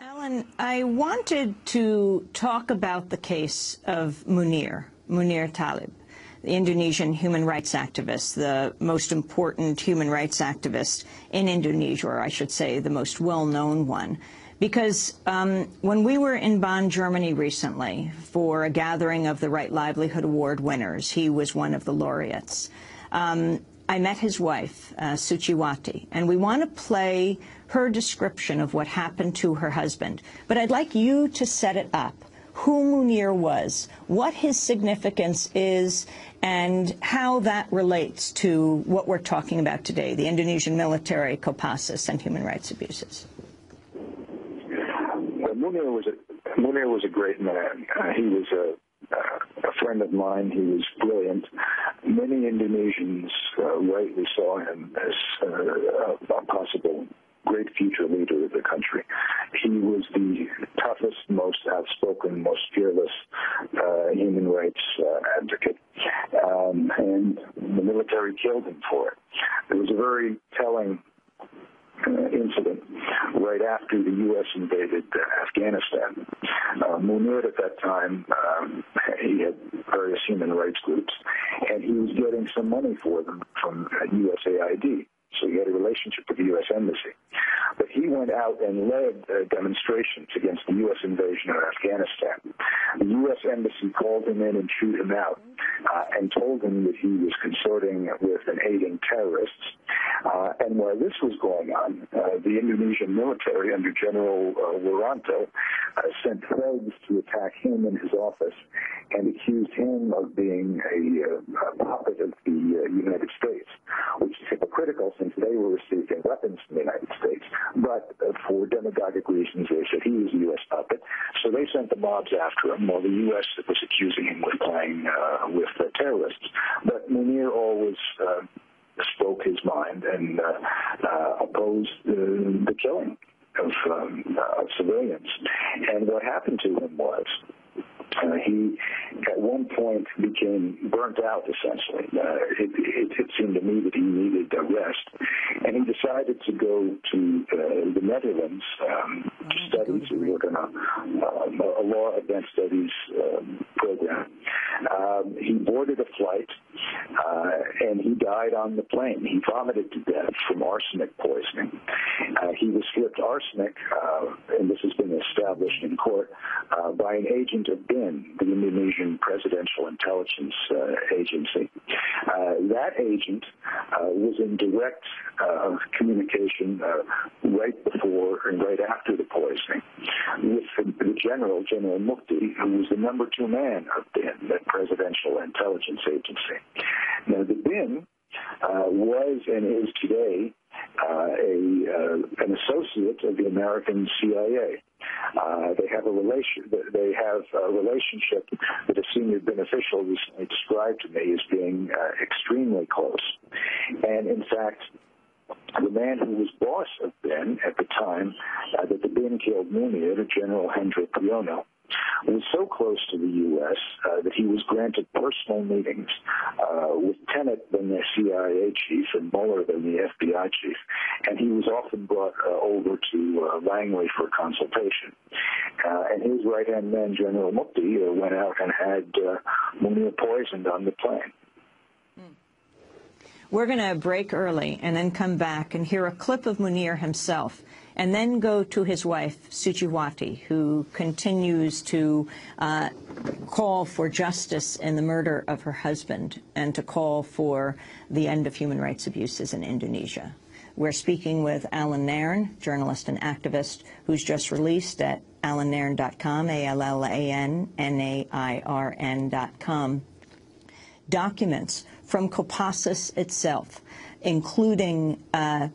Allan, I wanted to talk about the case of Munir Thalib, the Indonesian human rights activist, the most important human rights activist in Indonesia, or I should say the most well-known one. Because when we were in Bonn, Germany recently for a gathering of the Right Livelihood Award winners, he was one of the laureates. I met his wife, Suciwati, and we want to play her description of what happened to her husband. But I'd like you to set it up, who Munir was, what his significance is, and how that relates to what we're talking about today, the Indonesian military, Kopassus, and human rights abuses. Well, Munir was a great man. He was a friend of mine. He was brilliant. Many Indonesians rightly saw him as a possible great future leader of the country. He was the toughest, most outspoken, most fearless human rights advocate, and the military killed him for it. There was a very telling incident right after the U.S. invaded Afghanistan. Munir at that time, he had various human rights groups, and he was getting some money for them from USAID. So he had a relationship with the U.S. Embassy. But he went out and led demonstrations against the U.S. invasion of Afghanistan. The U.S. Embassy called him in and chewed him out and told him that he was consorting with and aiding terrorists. And while this was going on, the Indonesian military under General Wiranto sent thugs to attack him in his office and accused him of being a puppet of the United States, which is hypocritical since they were receiving weapons from the United States. But for demagogic reasons, they said he was a U.S. puppet. So they sent the mobs after him, while the U.S. was accusing him of playing with terrorists. But Munir always spoke his mind and opposed the killing of civilians. And what happened to him was he, at one point, became burnt out, essentially. It seemed to me that he needed a rest. And he decided to go to the Netherlands to study, to work on a law advanced studies program. He boarded a flight, and he died on the plane. He vomited to death from arsenic poisoning. He was slipped arsenic, and this has been established in court, by an agent of BIN, the Indonesian Presidential Intelligence Agency. That agent was in direct communication right before and right after the poisoning with the General Mukti, who was the number 2 man of BIN, the Presidential Intelligence Agency. Now, the BIN was and is today an associate of the American CIA. They have a relationship that a senior beneficial recently described to me as being extremely close. And in fact, the man who was boss of BIN at the time that the BIN killed Munir, General Hendrik Prijono, was so close to the U.S. That he was granted personal meetings with Tenet, then the CIA chief, and Mueller, then the FBI chief, and he was often brought over to Langley for consultation. And his right-hand man, General Mukti, went out and had Munir poisoned on the plane. We're going to break early and then come back and hear a clip of Munir himself, and then go to his wife, Suciwati, who continues to call for justice in the murder of her husband and to call for the end of human rights abuses in Indonesia. We're speaking with Allan Nairn, journalist and activist, who's just released at allannairn.com, ALLANNAIRN.com, documents from Kopassus itself, including a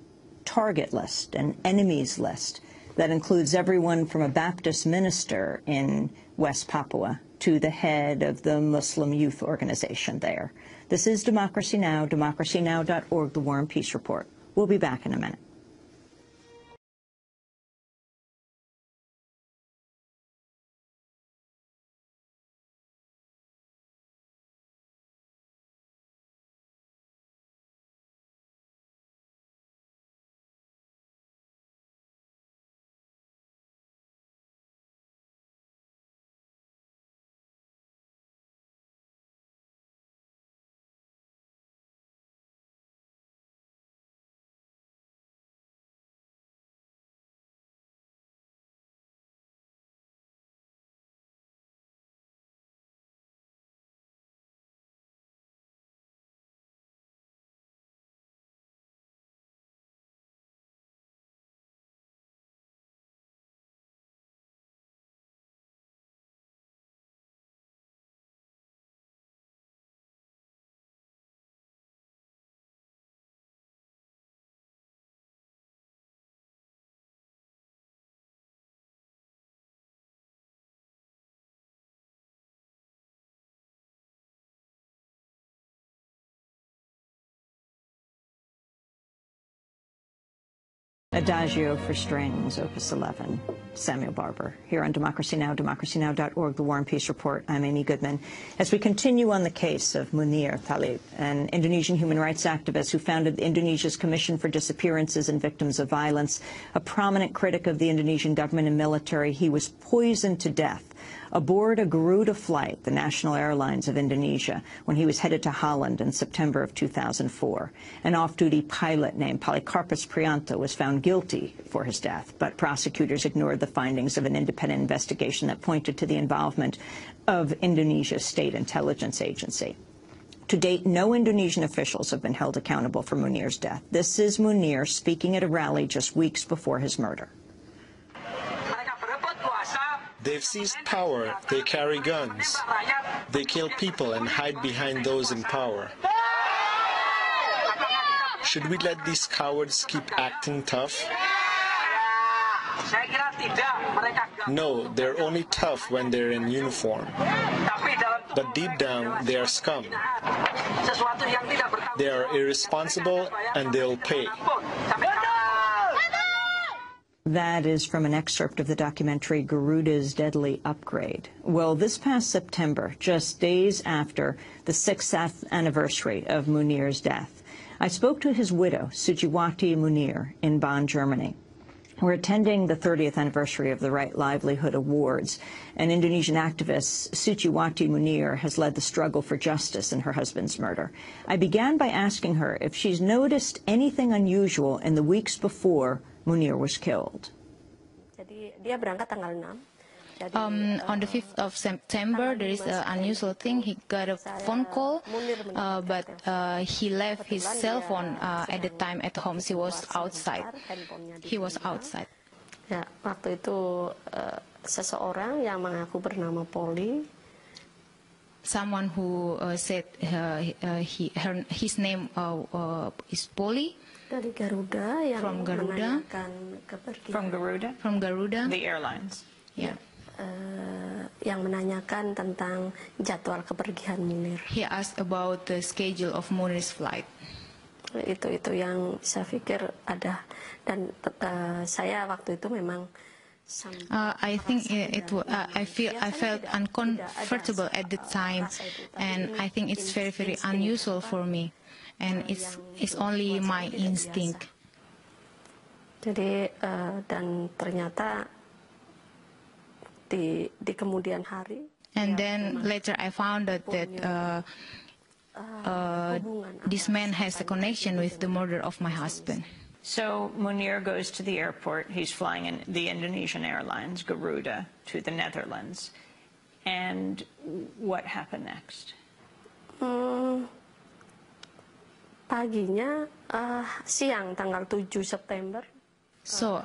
target list, an enemies list, that includes everyone from a Baptist minister in West Papua to the head of the Muslim youth organization there. This is Democracy Now!, democracynow.org, The War and Peace Report. We'll be back in a minute. Adagio for Strings, Opus 11, Samuel Barber, here on Democracy Now!, democracynow.org, The War and Peace Report. I'm Amy Goodman. As we continue on the case of Munir Thalib, an Indonesian human rights activist who founded Indonesia's Commission for Disappearances and Victims of Violence, a prominent critic of the Indonesian government and military, he was poisoned to death aboard a Garuda flight, the national airlines of Indonesia, when he was headed to Holland in September of 2004. An off-duty pilot named Polikarpus Prianto was found guilty for his death, but prosecutors ignored the findings of an independent investigation that pointed to the involvement of Indonesia's state intelligence agency. To date, no Indonesian officials have been held accountable for Munir's death. This is Munir speaking at a rally just weeks before his murder. They've seized power, they carry guns. They kill people and hide behind those in power. Should we let these cowards keep acting tough? No, they're only tough when they're in uniform. But deep down, they are scum. They are irresponsible and they'll pay. That is from an excerpt of the documentary Garuda's Deadly Upgrade. Well, this past September, just days after the 6th anniversary of Munir's death, I spoke to his widow, Sujiwati Munir, in Bonn, Germany. We're attending the 30th anniversary of the Right Livelihood Awards. An Indonesian activist, Sujiwati Munir, has led the struggle for justice in her husband's murder. I began by asking her if she's noticed anything unusual in the weeks before Munir was killed. On the 5th of September, there is an unusual thing. He got a phone call, but he left his cell phone at the time at home. He was outside. He was outside. Ya, waktu itu seseorang yang mengaku bernama Poli. Someone who said his name is Poli. Dari Garuda yang from Garuda. From Garuda? The airlines. Yeah. Yang menanyakan tentang jadwal kepergian Munir. He asked about the schedule of Munir's flight. Itu yang saya pikir ada, dan saya waktu itu memang. I think I felt uncomfortable at the time, and I think it's very, very unusual for me, and it's only my instinct. Jadi dan ternyata di kemudian hari. And then later I found out that this man has a connection with the murder of my husband. So Munir goes to the airport. He's flying in the Indonesian Airlines, Garuda, to the Netherlands. And what happened next? Paginya, siang tanggal 7 September. So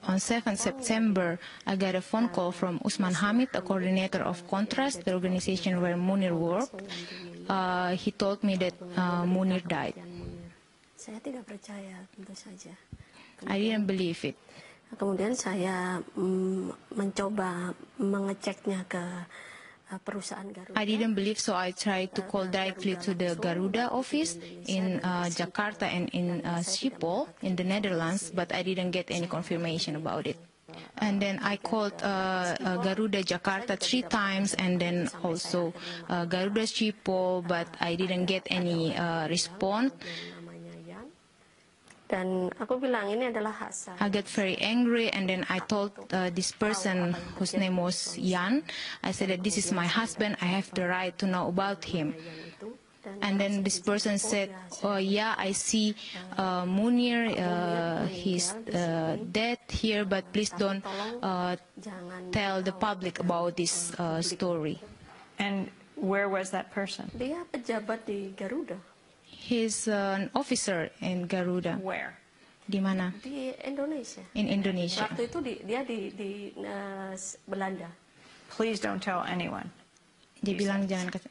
on 7th September, I got a phone call from Usman Hamid, a coordinator of Contrast, the organization where Munir worked. He told me that Munir died. Saya tidak percaya, tentu saja. I didn't believe it. Kemudian saya mencoba mengeceknya ke perusahaan Garuda. I didn't believe, so I tried to call directly to the Garuda office in Jakarta and in Schiphol in the Netherlands, but I didn't get any confirmation about it. And then I called Garuda Jakarta 3 times, and then also Garuda Schiphol, but I didn't get any response. Dan aku bilang ini adalah hak saya. I got very angry, and then I told this person whose name was Jan, I said that this is my husband, I have the right to know about him. And then this person said, oh yeah, I see Munir, he's dead here, but please don't tell the public about this story. And where was that person? Dia pejabat di Garuda. He's an officer in Garuda. Where? Di mana? Di Indonesia. In Indonesia. Waktu itu dia di Belanda. Please don't tell anyone. Dia bilang jangan kasih.